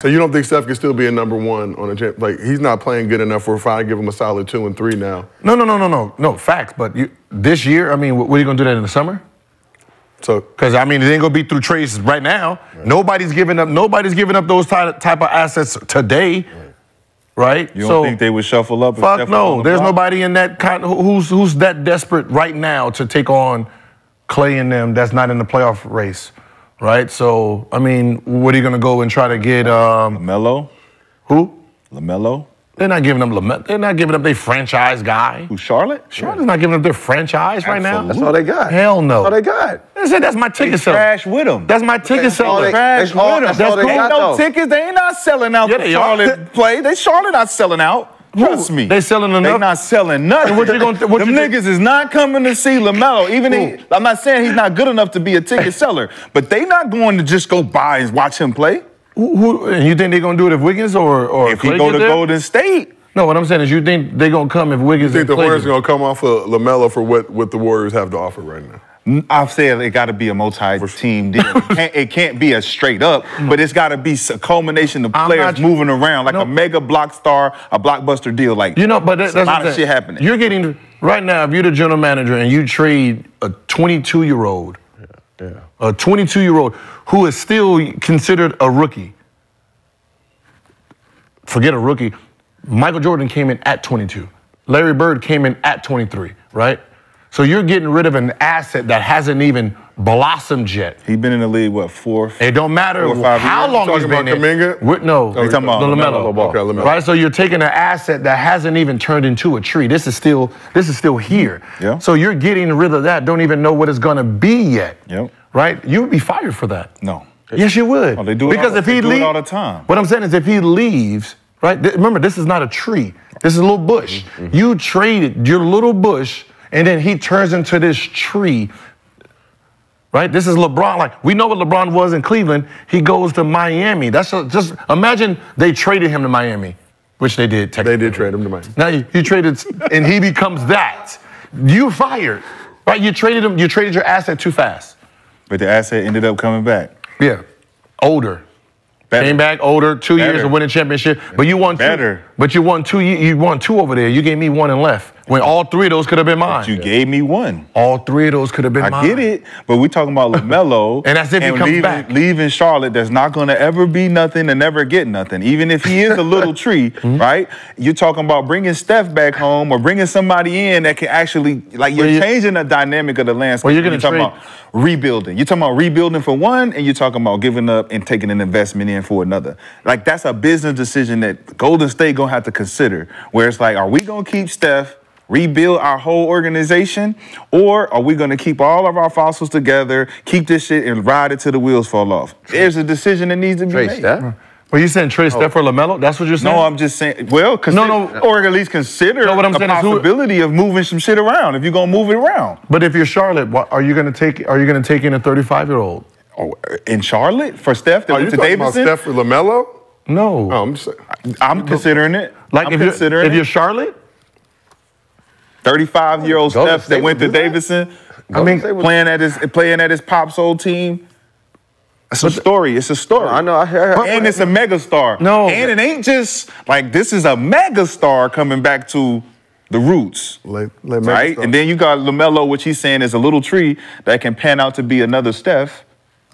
So you don't think Steph can still be a #1 on a champ? Like, he's not playing good enough. We're fine to give him a solid 2 and 3 now. No, facts. But this year, I mean, what are you going to do that in the summer? So, because I mean, it ain't gonna be through trades right now. Right. Nobody's giving up those type of assets today, right? You don't think they would shuffle up? Fuck no. There's nobody in that who's that desperate right now to take on Clay and them. That's not in the playoff race, right? So I mean, what are you gonna go and try to get? LaMelo. Who? LaMelo. They're not giving them. They're not giving up their franchise guy. Who? Charlotte? Charlotte's not giving up their franchise right now. That's all they got. Hell no. That's all they got. I said that's my ticket seller. Trash with them. That's my ticket seller. Trash with them. That's all they got, no tickets. They ain't not selling out. Yeah, The they Charlotte play. Charlotte not selling out. Trust me. They selling enough. They not selling nothing. And what you gonna? Them niggas is not coming to see LaMelo. I'm not saying he's not good enough to be a ticket seller, but they not going to just go buy and watch him play. And you think they're gonna do it if Wiggins or if Clay he go to there? Golden State? No, what I'm saying is you think they're going to come if Wiggins you think and the Clay Warriors are going to come off of LaMelo for what the Warriors have to offer right now? I've said it got to be a multi-team deal. It can't be a straight up, but it's got to be a culmination of players moving around, like a mega blockbuster deal. Like, but that's a lot of shit happening. You're getting, right now, if you're the general manager and you trade a 22-year-old, a 22-year-old who is still considered a rookie, forget a rookie, Michael Jordan came in at 22. Larry Bird came in at 23, right? So you're getting rid of an asset that hasn't even blossomed yet. He's been in the league, what, It don't matter how long he's been in. No, you're talking about LaMelo Ball. Right? So you're taking an asset that hasn't even turned into a tree. This is still here. Yeah. So you're getting rid of that. Don't even know what it's gonna be yet. Yep. Right? You would be fired for that. No. Yes, you would. Oh, they do it because if he leaves all the time. What I'm saying is if he leaves. Right? Remember, this is not a tree. This is a little bush. Mm-hmm. You traded your little bush, and then he turns into this tree. Right? This is LeBron. Like, we know what LeBron was in Cleveland. He goes to Miami. Just imagine they traded him to Miami, which they did technically. They did trade him to Miami. Now you traded, and he becomes that. You fired. Right? You traded him. You traded your asset too fast. But the asset ended up coming back. Yeah. Older. Better. Came back older, 2 years to win a championship, but you won two. Better. But you won two. You won two over there. You gave me one and left. When all three of those could have been mine. But you gave me one. All three of those could have been mine. I get it, but we're talking about LaMelo. And that's if he comes back. Leaving Charlotte, that's not going to ever be nothing and never get nothing. Even if he is a little tree, right? You're talking about bringing Steph back home or bringing somebody in that can actually, like, you're changing the dynamic of the landscape. Well, you're going to talking about rebuilding. You're talking about rebuilding for one, and you're talking about giving up and taking an investment in for another. Like, that's a business decision that Golden State going to have to consider, where it's like, are we going to keep Steph, rebuild our whole organization, or are we going to keep all of our fossils together, keep this shit and ride it till the wheels fall off? There's a decision that needs to be made. Steph? Well, you saying trade Steph for LaMelo? That's what you're saying? No, I'm just saying, well, or at least consider the possibility of moving some shit around if you're going to move it around. But if you're Charlotte, are you going to take in a 35-year-old? Oh, in Charlotte for Steph? Are you talking about Steph for LaMelo? No. Oh, I'm considering it. Like if you're Charlotte? 35-year-old Steph that went to Davidson. I mean, playing at his pop's old team. It's a story. It's a story. I know. And it's a mega star. No. And it ain't just like this is a mega star coming back to the roots. Right? And then you got LaMelo, which he's saying is a little tree that can pan out to be another Steph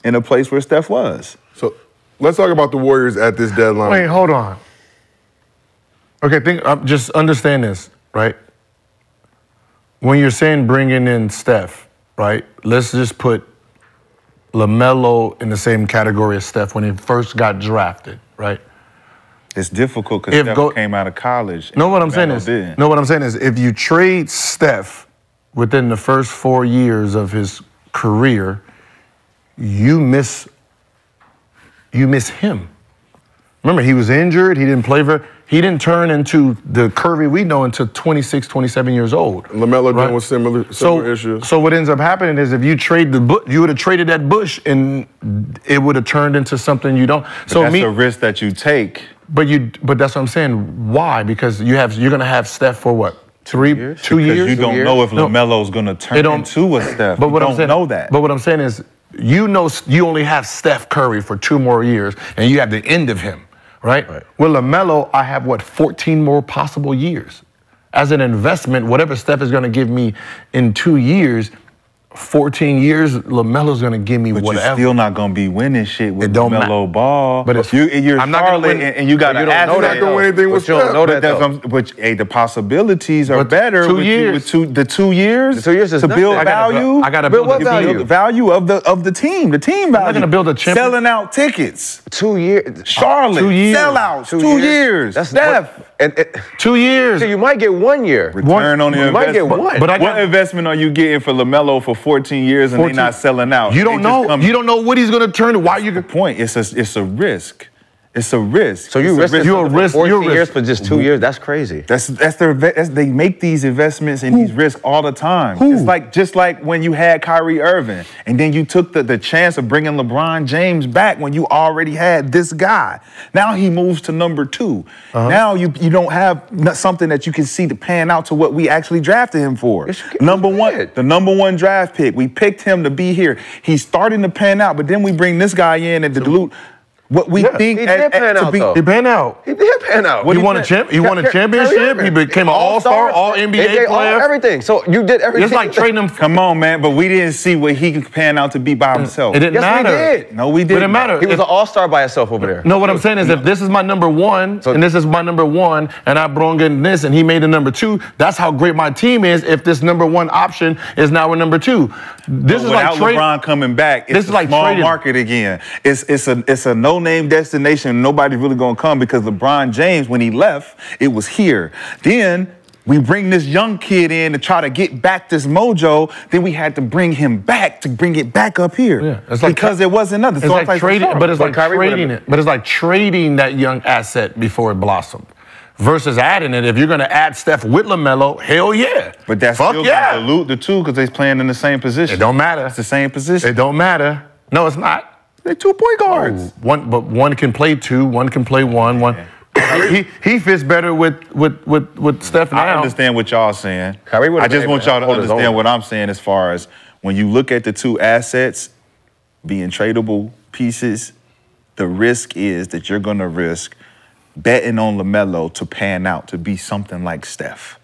in a place where Steph was. So let's talk about the Warriors at this deadline. Wait, hold on. Okay, just understand this, right? When you're saying bringing in Steph, right? Let's just put LaMelo in the same category as Steph when he first got drafted, right? It's difficult because Steph came out of college. What I'm saying is if you trade Steph within the first 4 years of his career, you miss him. Remember, he was injured. He didn't turn into the Curry we know until 26, 27 years old. LaMelo dealing with similar issues. So what ends up happening is if you trade you would have traded that Bush and it would have turned into something you don't. But that's a risk that you take. But that's what I'm saying. Why? Because you're going to have Steph for what? 2 years? Because you don't know if LaMelo's going to turn into a Steph. But what you don't know that. But what I'm saying is, you know, you only have Steph Curry for 2 more years, and you have the end of him. right? With LaMelo, I have, 14 more possible years. As an investment, whatever Steph is going to give me in 2 years, 14 years, LaMelo's going to give me but whatever. You're still not going to be winning shit with don't LaMelo Ball. But you're I'm not Charlotte, gonna win, and you got to ask You're not going to win anything with you don't know that, But hey, the possibilities are better 2 with years. the 2 years. The 2 years is to build nothing. value. I got to Build build what value? The value of the team. The team value. not gonna build a champion. Selling out tickets. 2 years. Charlotte. 2 years. Sellouts. 2 2 years. That's Steph. 2 years. So you might get 1 year. Return on the You might investment. get one. But I What investment are you getting for LaMelo for 14 years and 14 they not selling out? You don't know. You don't know what he's going to turn. Why you? Point. It's a risk. It's a risk. So you It's a risk You're a risk. 14 years for just 2 years? That's crazy. That's they make these investments and these risks all the time. It's just like when you had Kyrie Irving and then you took the chance of bringing LeBron James back when you already had this guy. Now he moves to number 2. Now you don't have something that you can see to pan out to what we actually drafted him for. Number 1, the number 1 draft pick. We picked him to be here. He's starting to pan out, but then we bring this guy in and to dilute what we think he did pan out, though. He pan out. He did pan out. He won a championship. He became an all-star, all-NBA player. Everything. So you did everything. It's like trading him. Come on, man, but we didn't see what he could pan out to be by himself. It didn't Yes, matter. we did. No, we It didn't. didn't matter. He was an all-star by himself over there. No, what I'm saying is if this is my number 1 and this is my number 1 and I brought in this and he made a number 2, that's how great my team is if this number 1 option is now a number 2. This is Without like trading. LeBron coming back, it's This is a like small trading. market again. It's a no-name destination. Nobody's really gonna come because LeBron James, when he left, it was here. Then we bring this young kid in to try to get back this mojo. Then we had to bring him back to bring it back up here. Yeah, it's like because there wasn't nothing. It's So like trading, but it's like trading it. But it's like trading that young asset before it blossomed. Versus adding it. If you're going to add Steph with LaMelo, hell yeah. But that's still gonna dilute the two because they're playing in the same position. It don't matter. It's the same position. It don't matter. No, it's not. They're 2-point guards. But one can play 2, one can play 1. He fits better with Steph now. I understand what y'all saying. Kyrie would've I just been want able y'all to to hold his understand own. what I'm saying as far as when you look at the 2 assets being tradable pieces, the risk is that you're going to risk betting on LaMelo to pan out to be something like Steph,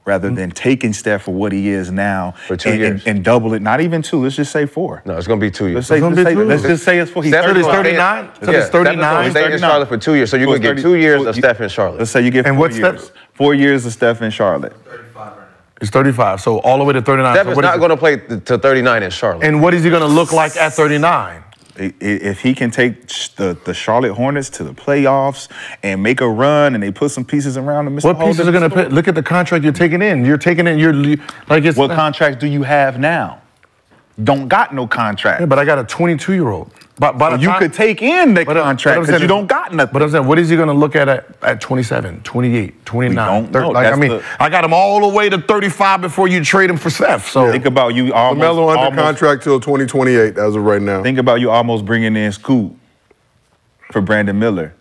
rather than taking Steph for what he is now For 2 years. and double it. Not even 2. Let's just say 4. No, it's going to be 2 years. Let's say, gonna be 2. let's just say it's 4. He's Steph is 39? So he's 39? Stay in Charlotte for 2 years. So you're going to get 2 years of Steph in Charlotte. Let's say you get 4 And what's years. Steph? 4 years of Steph in Charlotte. He's 35, so all the way to 39. Steph So is what not is going to play to 39 in Charlotte. And what is he going to look like at 39? If he can take the Charlotte Hornets to the playoffs and make a run, and they put some pieces around him, What pieces are going to put? Look at the contract you're taking in. You're taking in. Like it's. What contracts do you have now? Don't got no contract. Yeah, but I got a 22-year-old. But by the You time- could take in the but I'm contract saying because you is- don't got nothing. But I'm saying, what is he going to look at 27, 28, 29? We don't know. Like, I That's mean, the- I got him all the way to 35 before you trade him for Steph. So Think about you almost. LaMelo under almost- contract till 2028 as of right now. Think about you almost bringing in Scoot for Brandon Miller.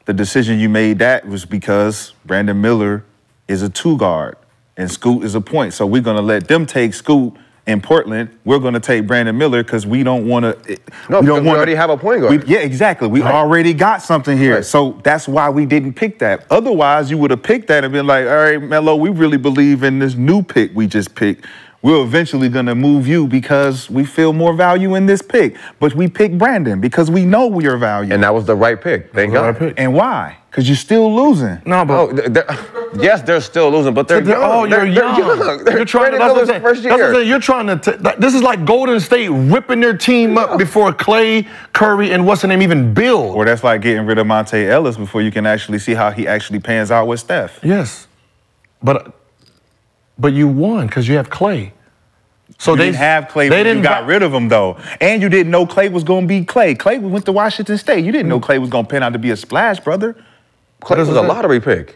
The decision you made that was because Brandon Miller is a 2 guard and Scoot is a point. So we're gonna let them take Scoot in Portland. We're gonna take Brandon Miller because we don't want to. No, because we already have a point guard. Yeah, exactly. We already got something here. Right. So that's why we didn't pick that. Otherwise, you would have picked that and been like, all right, Melo, we really believe in this new pick we just picked. We're eventually going to move you because we feel more value in this pick. But we picked Brandon because we know we are valued. And that was the right pick. Thank God. And why? Because you're still losing. no, but. Oh, yes, they're still losing, but they're young. You're young. They're trying to that's what I'm saying. first That's what I'm year. saying. You're trying to. This is like Golden State ripping their team up before Clay, Curry, and what's the name even build. Or that's like getting rid of Monte Ellis before you can actually see how he actually pans out with Steph. Yes, but you won because you have Clay. So You didn't have Clay when you got rid of him, though. And you didn't know Clay was going to be Clay. Clay went to Washington State. You didn't know Clay was going to pan out to be a splash, brother. Clay was a lottery pick.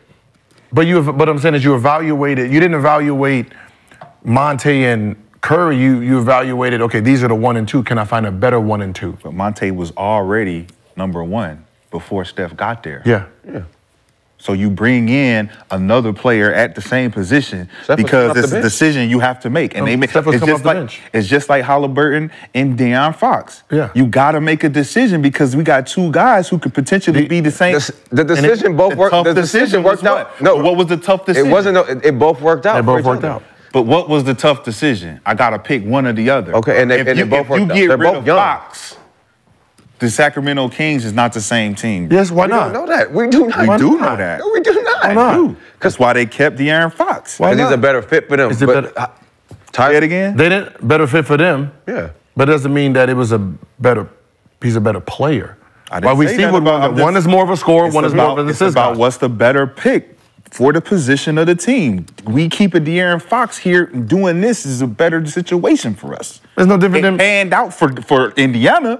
But what I'm saying is you evaluated. You didn't evaluate Monte and Curry. You evaluated. Okay, these are the 1 and 2. Can I find a better 1 and 2? But Monte was already number 1 before Steph got there. Yeah. So you bring in another player at the same position Steph was coming because off it's the a bench. decision you have to make. And they make Steph was coming off the bench. it's just like Halliburton and De'Aaron Fox. Yeah. You got to make a decision because we got two guys who could potentially be the same. The decision both worked. The decision worked out. No, what was the tough decision? It wasn't. It both worked out. They both for each worked other. out. But what was the tough decision? I got to pick one or the other. Okay, and they both if worked you out. get They're rid both of young. Fox, the Sacramento Kings is not the same team. Yes, why We not? don't know that. We do not. We do know not? that. No, we do not. Why not? That's why they kept De'Aaron Fox. Why Because he's a not? better fit for them. Is it But, better? Say it again. They didn't better fit for them. Yeah. But it doesn't mean that it was a better. He's a better player. I didn't Well, we say see that what about- one is more of a scorer, It's one is more of an it's assist about guy. what's the better pick for the position of the team. We keep a De'Aaron Fox here. Doing this is a better situation for us. It's no different than. It panned out for Indiana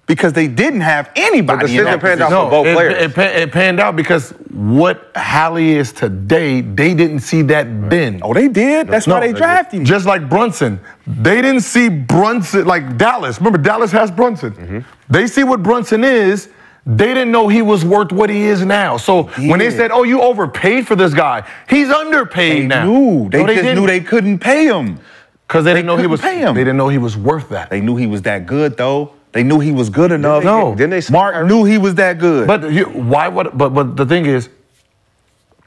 because they didn't have anybody. But the in that decision panned out position. for both players. It panned out because what Hallie is today, they didn't see that then. Oh, they did. That's why they drafted him. Just like Brunson. They didn't see Brunson, like Dallas. Remember, Dallas has Brunson. Mm-hmm. They see what Brunson is. They didn't know he was worth what he is now. So when they said, oh, you overpaid for this guy, he's underpaid They now. knew. They No, just knew they couldn't pay him. Because they didn't know he couldn't was pay him. They didn't know he was worth that. They knew he was that good, though. They knew he was good enough. No. Didn't they say Mark Kyrie? knew he was that good. But why would? But the thing is,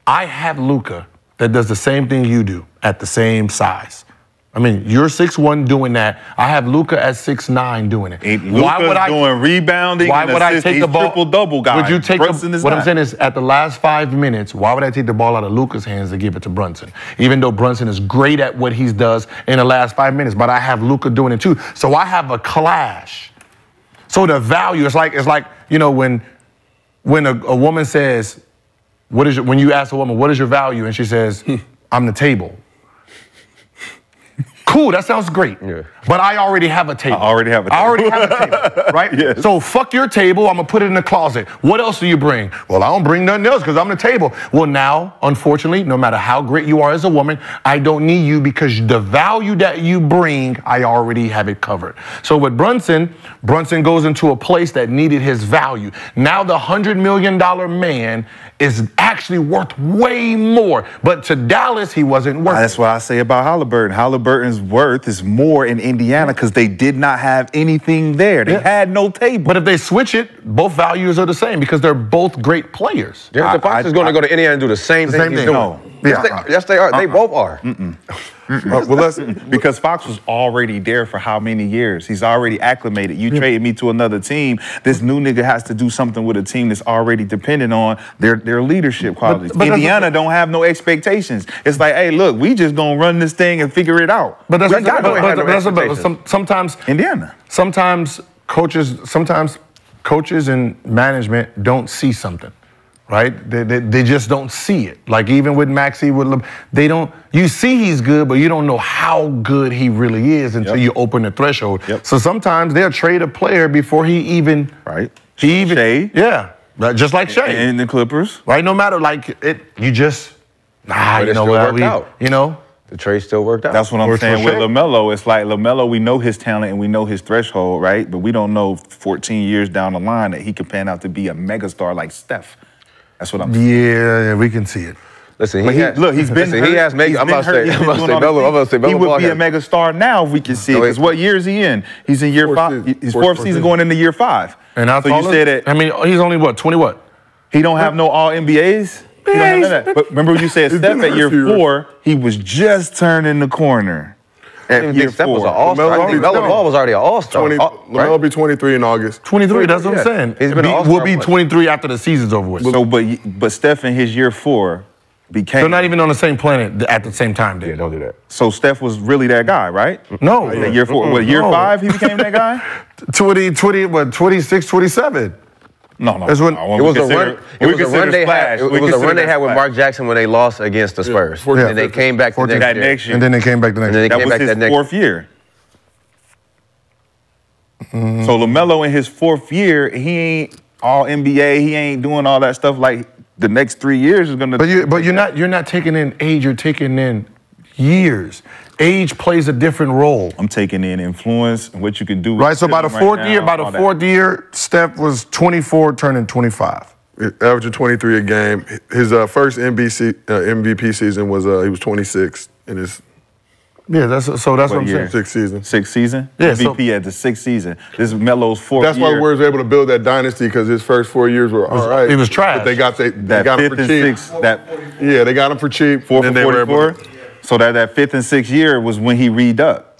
I have Luka that does the same thing you do at the same size. I mean, you're 6'1" doing that. I have Luka at 6'9" doing it. Why would I doing rebounding? Why and would I assists. take He's the ball? triple-double guy. Would you take Brunson the, is what I'm not. saying is, at the last 5 minutes, why would I take the ball out of Luka's hands to give it to Brunson? Even though Brunson is great at what he does in the last 5 minutes, but I have Luka doing it too. So I have a clash. So the value, it's like you know when a woman says, when you ask a woman, what is your value? And she says, I'm the table. Cool, that sounds great. Yeah. But I already have a table. I already have a I already have a table, right? Yes. So fuck your table, I'm gonna put it in the closet. What else do you bring? Well, I don't bring nothing else because I'm the table. Well, now, unfortunately, no matter how great you are as a woman, I don't need you because the value that you bring, I already have it covered. So with Brunson goes into a place that needed his value. Now the $100 million man is actually worth way more. But to Dallas, he wasn't worth That's it. what I say about Halliburton. Halliburton's worth is more in Indiana because they did not have anything there. They had no table. But if they switch it, both values are the same because they're both great players. De'Aaron Fox is going to go to Indiana and do the same thing he's doing. No. Yes, they are. They both are. Well, because Fox was already there for how many years? He's already acclimated. You traded me to another team. This new nigga has to do something with a team that's already dependent on their leadership qualities. but Indiana don't have no expectations. It's like, hey, look, we just gonna run this thing and figure it out. But that's We got no expectations. sometimes Indiana. sometimes coaches and management don't see something, right? They just don't see it. Like even with Maxey, they don't. You see he's good, but you don't know how good he really is until you open the threshold. Yep. So sometimes they'll trade a player before he even. Right. He even. Shea. Yeah. Right, just like Shea. And the Clippers. Right. No matter like it, you just. But You it know still what? worked out. You know. The trade still worked out. That's what I'm Works for saying with Shea. LaMelo. It's like LaMelo, we know his talent and we know his threshold, right? But we don't know 14 years down the line that he could pan out to be a megastar like Steph. That's what I'm saying. Yeah, we can see it. Listen, But look, he's been hurt. He has mega. He's I'm been about to hurt. say, He's I'm been about to say, doing all Melo. I'm about to say, He Melo would Ball be a got- megastar now if we can see it. No, Because what year is he in? He's in year Fourth 5. season. His Fourth fourth season season. going into year 5. And I So you said that I mean, he's only what, 20 what? he don't have no all NBAs? He don't have none of that. But remember when you said He's Steph been at hurt year a few years. 4, he was just turning the corner. I At didn't year think Steph was 4. an all-star. I think LaMelo Melo Ball was already an all-star. LaMelo will be 23 in August. 23, that's what I'm Yeah. saying. He's been an We'll all-star be player. 23 after the season's over with. So, but Steph in his year 4 became. They're not even on the same planet at the same time, Dave. Don't do that. So Steph was really that guy, right? No. At year 4, what, year No. 5 he became that guy? 26, 27. No. That's when- It was a run. It was a run they had. It was a run they had with Mark Jackson when they lost against the Spurs. Yeah. And they came back the that next year. next year. And then they came back the next And then year. they That came was back his that next 4th year. So LaMelo in his 4th year, he ain't all NBA. He ain't doing all that stuff like the next 3 years is gonna. But you're not taking in age, you're taking in years. Age plays a different role. I'm taking in influence and what you can do. Right? So by the right fourth now, year, all that. Steph was 24 turning 25. averaging 23 a game. His first MVP season was he was 26 in his. Yeah, that's what I'm saying. Sixth season. Sixth season? Yeah, MVP at the sixth season. This is Melo's fourth year. That's why we was able to build that dynasty, because his first 4 years were all right. It was trash. But they got him for cheap. They got him for cheap. 4 for 44? So that fifth and sixth year was when he re-upped up.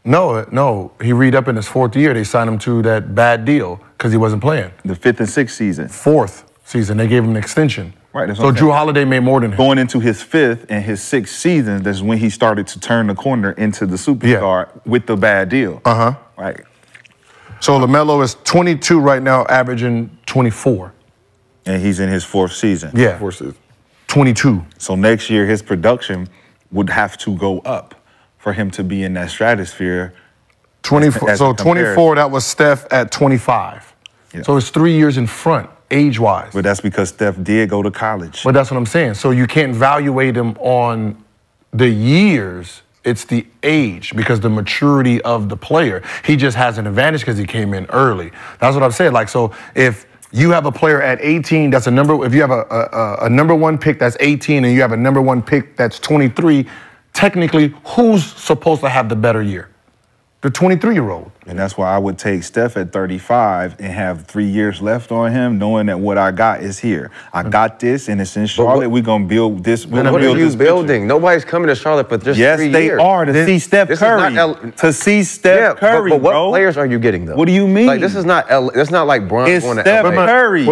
No, he re-upped up in his fourth year. They signed him to that bad deal because he wasn't playing. The fifth and sixth season. Fourth season, they gave him an extension. Right. So Drew Holiday made more than him. Going into his fifth and his sixth season, that's when he started to turn the corner into the superstar with the bad deal. Right. So LaMelo is 22 right now, averaging 24. And he's in his fourth season. Yeah. Fourth season. 22. So next year, his production would have to go up for him to be in that stratosphere. 24. So 24, that was Steph at 25. Yeah. So it's 3 years in front, age-wise. But that's because Steph did go to college. But that's what I'm saying. So you can't evaluate him on the years. It's the age, because the maturity of the player. He just has an advantage because he came in early. That's what I'm saying. Like, so if you have a player at 18, that's if you have a number one pick that's 18 and you have a number one pick that's 23, technically, who's supposed to have the better year? The 23-year-old. And that's why I would take Steph at 35 and have 3 years left on him, knowing that what I got is here. I got this, and it's in Charlotte. We're going to build this. What are you building? Nobody's coming to Charlotte for just 3 years. Yes, they are, to see Steph Curry. To see Steph Curry, but what players are you getting, though? What do you mean? Like, this is not like Bron going to Steph Curry.